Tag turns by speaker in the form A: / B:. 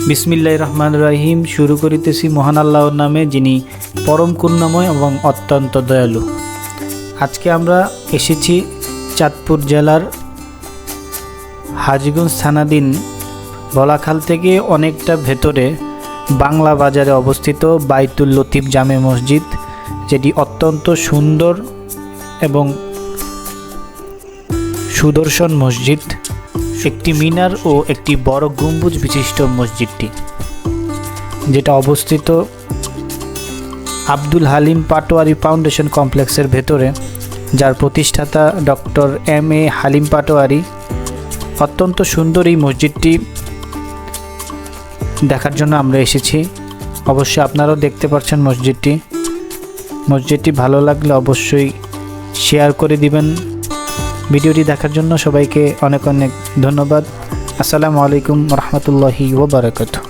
A: বিসমিল্লাহির রহমানির রহিম। শুরু করিতেছি মহান আল্লাহর নামে, যিনি পরম করুণাময় এবং অত্যন্ত দয়ালু। আজকে আমরা এসেছি চাঁদপুর জেলার হাজীগঞ্জ থানাধীন বলাখাল থেকে অনেকটা ভেতরে বাংলা বাজারে অবস্থিত বাইতুল লতিফ জামে মসজিদ, যেটি অত্যন্ত সুন্দর এবং সুদর্শন মসজিদ। একটি মিনার ও একটি বড় গম্বুজ বিশিষ্ট মসজিদটি, যেটা অবস্থিত আব্দুল হালিম পাটোয়ারি ফাউন্ডেশন কমপ্লেক্সের ভেতরে, যার প্রতিষ্ঠাতা ডক্টর এম.এ. হালিম পাটোয়ারি। অত্যন্ত সুন্দর এই মসজিদটি দেখার জন্য আমরা এসেছি। অবশ্যই আপনারাও দেখতে পাচ্ছেন মসজিদটি ভালো লাগলে অবশ্যই শেয়ার করে দিবেন। ভিডিওটি দেখার জন্য সবাইকে অনেক অনেক ধন্যবাদ। আসসালামু আলাইকুম রহমতুল্লাহি ওয়া বারাকাতুহু।